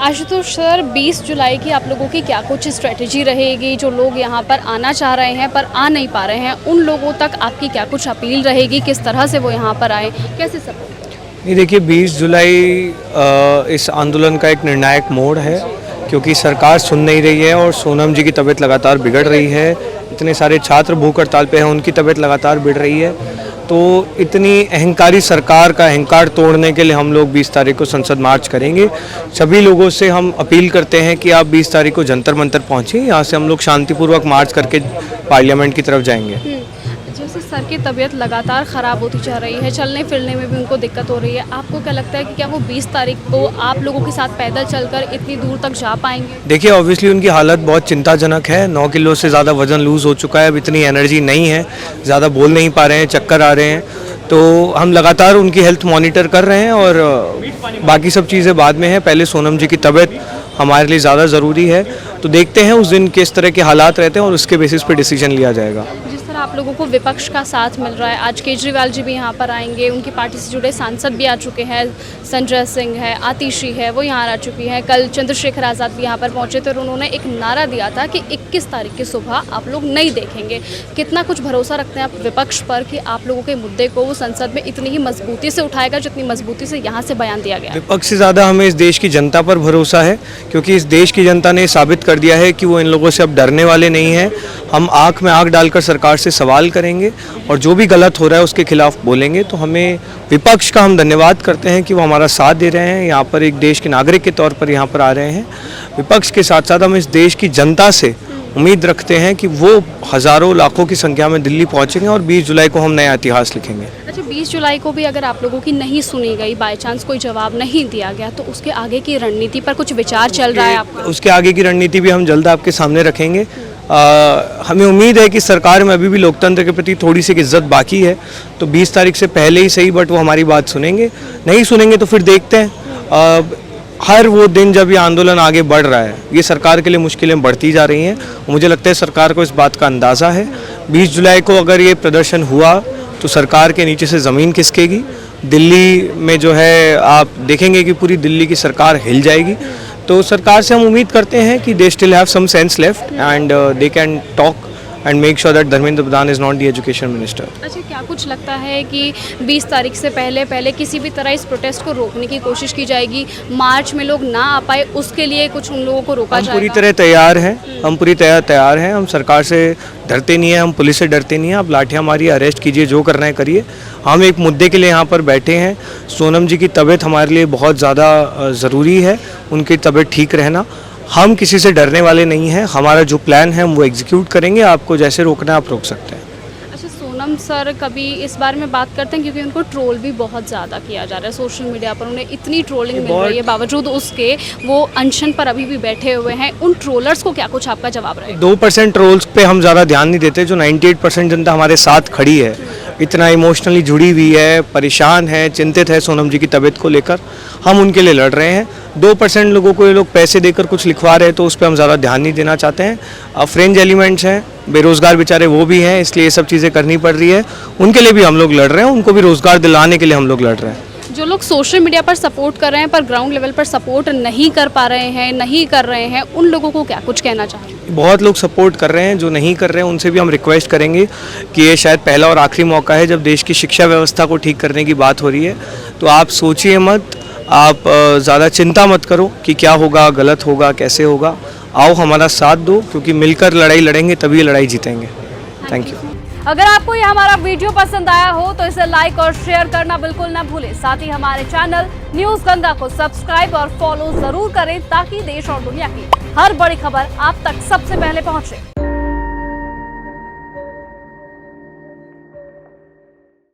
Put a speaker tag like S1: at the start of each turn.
S1: Ashutosh sir, 20 जुलाई की आप लोगों की क्या कुछ स्ट्रेटजी रहेगी? जो लोग यहाँ पर आना चाह रहे हैं पर आ नहीं पा रहे हैं, उन लोगों तक आपकी क्या कुछ अपील रहेगी? किस तरह से वो यहाँ पर आए, कैसे सपोर्ट?
S2: नहीं, देखिए 20 जुलाई इस आंदोलन का एक निर्णायक मोड़ है, क्योंकि सरकार सुन नहीं रही है और सोनम जी की तबीयत लगातार बिगड़ रही है। इतने सारे छात्र भूख हड़ताल पे हैं, उनकी तबीयत लगातार बिगड़ रही है। तो इतनी अहंकारी सरकार का अहंकार तोड़ने के लिए हम लोग 20 तारीख को संसद मार्च करेंगे। सभी लोगों से हम अपील करते हैं कि आप 20 तारीख को जंतर मंतर पहुँचिए। यहाँ से हम लोग शांतिपूर्वक मार्च करके पार्लियामेंट की तरफ जाएंगे।
S1: जैसे सर की तबीयत लगातार ख़राब होती जा रही है, चलने फिरने में भी उनको दिक्कत हो रही है, आपको क्या लगता है कि क्या वो 20 तारीख को आप लोगों के साथ पैदल चलकर इतनी दूर तक जा पाएंगे?
S2: देखिए, ऑब्वियसली उनकी हालत बहुत चिंताजनक है। 9 किलो से ज़्यादा वज़न लूज़ हो चुका है, अब इतनी एनर्जी नहीं है, ज़्यादा बोल नहीं पा रहे हैं, चक्कर आ रहे हैं। तो हम लगातार उनकी हेल्थ मॉनिटर कर रहे हैं और बाकी सब चीज़ें बाद में हैं। पहले सोनम जी की तबीयत हमारे लिए ज़्यादा ज़रूरी है। तो देखते हैं उस दिन किस तरह के हालात रहते हैं और उसके बेसिस पे डिसीजन लिया जाएगा।
S1: आप लोगों को विपक्ष का साथ मिल रहा है, आज केजरीवाल जी भी यहाँ पर आएंगे, उनकी पार्टी से जुड़े सांसद भी आ चुके हैं, संजय सिंह है, आतिशी है, वो यहाँ आ चुकी हैं। कल चंद्रशेखर आज़ाद भी यहाँ पर पहुँचे थे और उन्होंने एक नारा दिया था कि 21 तारीख की सुबह आप लोग नहीं देखेंगे। कितना कुछ भरोसा रखते हैं आप विपक्ष पर कि आप लोगों के मुद्दे को वो संसद में इतनी ही मजबूती से उठाएगा जितनी मजबूती से यहाँ से बयान दिया गया?
S2: विपक्ष से ज़्यादा हमें इस देश की जनता पर भरोसा है, क्योंकि इस देश की जनता ने साबित कर दिया है कि वो इन लोगों से अब डरने वाले नहीं हैं। हम आँख में आँख डालकर सरकार से सवाल करेंगे और जो भी गलत हो रहा है उसके खिलाफ बोलेंगे। तो हमें विपक्ष का हम धन्यवाद करते हैं कि वो हमारा साथ दे रहे हैं, यहाँ पर एक देश के नागरिक के तौर पर यहाँ पर आ रहे हैं। विपक्ष के साथ साथ हम इस देश की जनता से उम्मीद रखते हैं कि वो हज़ारों लाखों की संख्या में दिल्ली पहुँचेंगे और 20 जुलाई को हम नया इतिहास लिखेंगे।
S1: अच्छा, 20 जुलाई को भी अगर आप लोगों की नहीं सुनी गई, बाई चांस कोई जवाब नहीं दिया गया, तो उसके आगे की रणनीति पर कुछ विचार चल रहा है आपका?
S2: उसके आगे की रणनीति भी हम जल्द आपके सामने रखेंगे। हमें उम्मीद है कि सरकार में अभी भी लोकतंत्र के प्रति थोड़ी सी इज्जत बाकी है, तो 20 तारीख से पहले ही सही, बट वो हमारी बात सुनेंगे। नहीं सुनेंगे तो फिर देखते हैं। हर वो दिन जब ये आंदोलन आगे बढ़ रहा है, ये सरकार के लिए मुश्किलें बढ़ती जा रही हैं। मुझे लगता है सरकार को इस बात का अंदाज़ा है। 20 जुलाई को अगर ये प्रदर्शन हुआ तो सरकार के नीचे से ज़मीन खिसकेगी। दिल्ली में जो है आप देखेंगे कि पूरी दिल्ली की सरकार हिल जाएगी। तो सरकार से हम उम्मीद करते हैं कि they still have some sense left and they can talk and make sure that Dharmendra Pradhan is not the education minister.
S1: अच्छा, क्या कुछ लगता है कि 20 तारीख से पहले किसी भी तरह इस प्रोटेस्ट को रोकने की कोशिश की जाएगी? मार्च में लोग ना आ पाए उसके लिए कुछ उन लोगों को रोका जाएगा?
S2: पूरी तरह तैयार हैं, हम पूरी तरह तैयार हैं। हम सरकार से डरते नहीं हैं, हम पुलिस से डरते नहीं हैं। आप लाठियाँ मारिए, अरेस्ट कीजिए, जो करना है करिए। हम एक मुद्दे के लिए यहाँ पर बैठे हैं। सोनम जी की तबीयत हमारे लिए बहुत ज़्यादा ज़रूरी है, उनकी तबीयत ठीक रहना। हम किसी से डरने वाले नहीं हैं। हमारा जो प्लान है हम वो एग्जीक्यूट करेंगे। आपको जैसे रोकना है आप रोक सकते हैं।
S1: अच्छा, सोनम सर कभी इस बारे में बात करते हैं, क्योंकि उनको ट्रोल भी बहुत ज़्यादा किया जा रहा है सोशल मीडिया पर, उन्हें इतनी ट्रोलिंग मिल रही है, बावजूद उसके वो अनशन पर अभी भी बैठे हुए हैं। उन ट्रोलर्स को क्या कुछ आपका जवाब रहेगा?
S2: 2% ट्रोल्स पे हम ज़्यादा ध्यान नहीं देते। जो 98% जनता हमारे साथ खड़ी है, इतना इमोशनली जुड़ी हुई है, परेशान है, चिंतित है सोनम जी की तबीयत को लेकर, हम उनके लिए लड़ रहे हैं। 2% लोगों को ये लोग पैसे देकर कुछ लिखवा रहे हैं, तो उस पर हम ज़्यादा ध्यान नहीं देना चाहते हैं। फ्रेंज एलिमेंट्स हैं, बेरोज़गार बेचारे वो भी हैं, इसलिए ये सब चीज़ें करनी पड़ रही है। उनके लिए भी हम लोग लड़ रहे हैं, उनको भी रोज़गार दिलाने के लिए हम लोग लड़ रहे हैं।
S1: जो लोग सोशल मीडिया पर सपोर्ट कर रहे हैं पर ग्राउंड लेवल पर सपोर्ट नहीं कर पा रहे हैं, नहीं कर रहे हैं, उन लोगों को क्या कुछ कहना चाहिए?
S2: बहुत लोग सपोर्ट कर रहे हैं, जो नहीं कर रहे हैं उनसे भी हम रिक्वेस्ट करेंगे कि ये शायद पहला और आखिरी मौका है जब देश की शिक्षा व्यवस्था को ठीक करने की बात हो रही है। तो आप सोचिए मत, आप ज़्यादा चिंता मत करो कि क्या होगा, गलत होगा, कैसे होगा। आओ हमारा साथ दो, क्योंकि मिलकर लड़ाई लड़ेंगे तभी ये लड़ाई जीतेंगे। Thank you.
S1: अगर आपको ये हमारा वीडियो पसंद आया हो तो इसे लाइक और शेयर करना बिल्कुल ना भूलें। साथ ही हमारे चैनल न्यूज़ गंगा को सब्सक्राइब और फॉलो जरूर करें, ताकि देश और दुनिया की हर बड़ी खबर आप तक सबसे पहले पहुंचे।